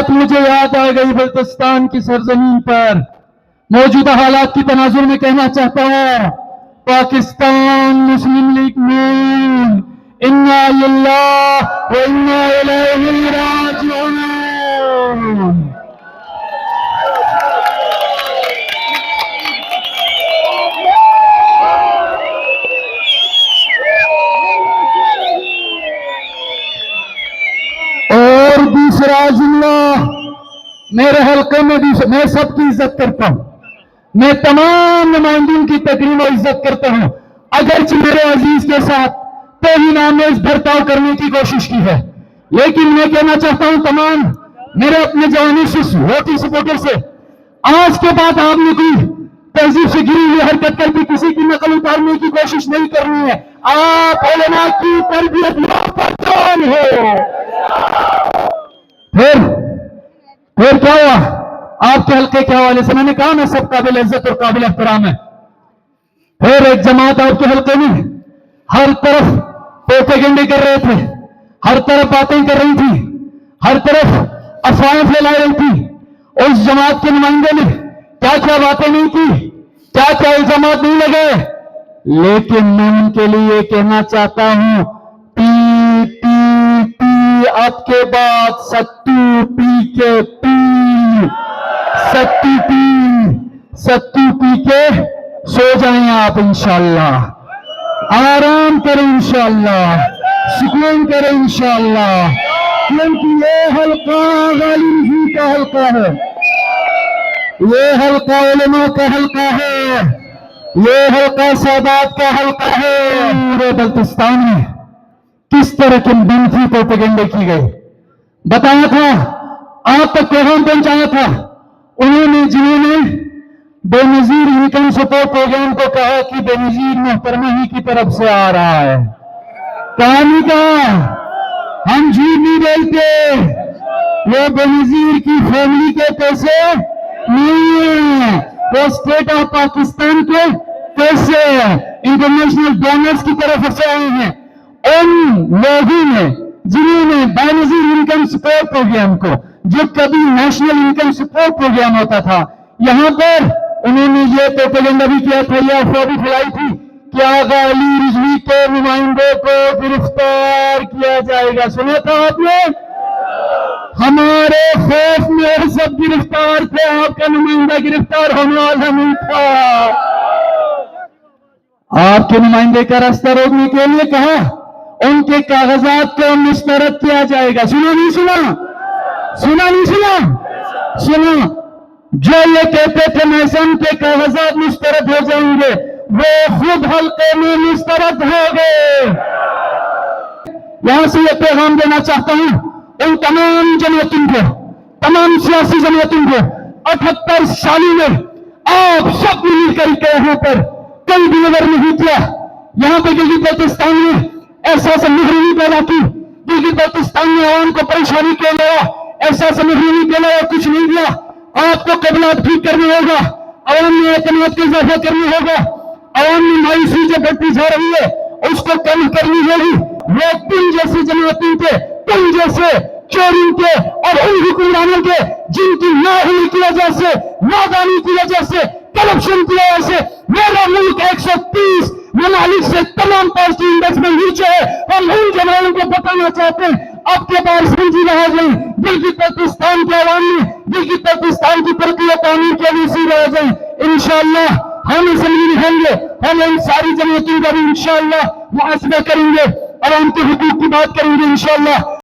بات مجھے یاد آ گئی بلتستان کی سرزمین پر موجودہ حالات کی تناظر میں کہنا چاہتا ہوں، پاکستان مسلم لیگ نون انا للہ و انا الیہ راجعون۔ اور دوسرا جملہ میرے حلقے میں بھی میں سب کی عزت کرتا ہوں، میں تمام نمائندوں کی تقریم و عزت کرتا ہوں، اگرچہ میرے عزیز کے ساتھ توہین آمیز برتاؤ کرنے کی کوشش کی ہے، لیکن میں کہنا چاہتا ہوں تمام میرے اپنے جوانی روٹی سپورٹر سے، آج کے بعد آپ نے کوئی تہذیب سے گری ہوئی حرکت کر کے کسی کی نقل اتارنے کی کوشش نہیں کرنی ہے۔ آپ علماء کی تربیت یافتہ جوان ہو۔ پھر کیا ہوا؟ آپ کے حلقے کے حوالے سے میں نے کہا میں سب قابل عزت اور قابل احترام ہے۔ پھر ایک جماعت آپ کے حلقے میں ہر طرف پروپیگنڈے کر رہے تھے، ہر طرف باتیں کر رہی تھی، ہر طرف افواہیں پھیلا رہی تھی۔ اس جماعت کے نمائندے نے کیا کیا باتیں نہیں کی، کیا کیا الزامات نہیں لگے، لیکن میں ان کے لیے کہنا چاہتا ہوں اب کے بعد ستو پی کے ستو پی کے سو جائیں آپ انشاءاللہ، آرام کریں انشاءاللہ، سکون کریں انشاءاللہ، کیونکہ یہ حلقہ غالب ہی کا حلقہ ہے، یہ حلقہ علماء کا حلقہ ہے، یہ حلقہ سادات کا حلقہ ہے۔ پورے بلتستان میں کس طرح کی منفی پروپیگنڈے کی گئی بتایا تھا، آپ تک پیغام پہنچایا تھا انہوں نے، جنہوں نے بے نظیر انکم سپورٹ پروگرام کو کہا کہ بے نظیر محترمہ ہی کی طرف سے آ رہا ہے، کہا نہیں کہا، ہم جھوٹ نہیں بولتے، وہ بے نظیر کی فیملی کے پیسے نہیں ہیں، وہ اسٹیٹ آف پاکستان کے پیسے انٹرنیشنل ڈونرز کی طرف سے آئے ہیں۔ ان لوگوں نے جنہوں نے بے نظیر انکم سپورٹ پروگرام کو، جو کبھی نیشنل انکم سپورٹ پروگرام ہوتا تھا، یہاں پر انہوں نے یہ پروپیگنڈا بھی کیا تھا، یہ افواہ بھی پھیلائی تھی کہ آغا علی رضوی کے نمائندے کو گرفتار کیا جائے گا۔ سنا تھا آپ نے؟ ہمارے خوف میں سب گرفتار تھے، آپ کا نمائندہ گرفتار ہونے والا نہیں تھا۔ آپ کے نمائندے کا راستہ روکنے کے لیے کہا ان کے کاغذات کو مسترد کیا جائے گا۔ سنا نہیں سنا؟ سنا نہیں سنا؟ سنا۔ جو یہ کہتے تھے محسن کے کاغذات مسترد ہو جائیں گے، وہ خود حلقے میں مسترد ہو گئے۔ یہاں سے یہ پیغام دینا چاہتا ہوں ان تمام جماعتوں کو، تمام سیاسی جماعتوں کو، 78 سالوں میں آپ سب مل کر کے یہاں پر کوئی ڈیلیور نہیں کیا، یہاں پہ گلگت بلتستان میں ایسا سمجھ نہیں پیدا کی، گلگت بلتستان میں عوام کو پریشانی کے لیا، ایسا سمجھ نہیں کے لیا، کچھ نہیں دیا۔ آپ کو قبلات ٹھیک کرنا ہوگا، عوام میں اعتماد کا اضافہ کرنا ہوگا، عوام میں مایوسی جو بڑھتی جا رہی ہے اس کو کم کرنی ہوگی۔ وہ تم جیسی جماعتوں کے، تم جیسے چوروں کے اور ان حکمرانوں کے جن کی نااہلی کی وجہ سے، نادانی کی وجہ سے، کرپشن کی وجہ سے میرا ملک 130 ممالک سے تمام پازیٹیو انڈیکس میں نیچے ہے۔ ہم ان جوانوں کو بتانا چاہتے ہیں اب کے بعد سمجھی رہ جائیں، گلگت بلتستان کے عوام میں گلگت بلتستان کی ترقی و تعمیر کے لیے سی رہ جائیں۔ انشاءاللہ ہم اسمبلی میں ہوں گے، ہم ان ساری جماعتوں کا بھی انشاءاللہ محاسبہ کریں گے، عوام کے حقوق کی بات کریں گے انشاءاللہ۔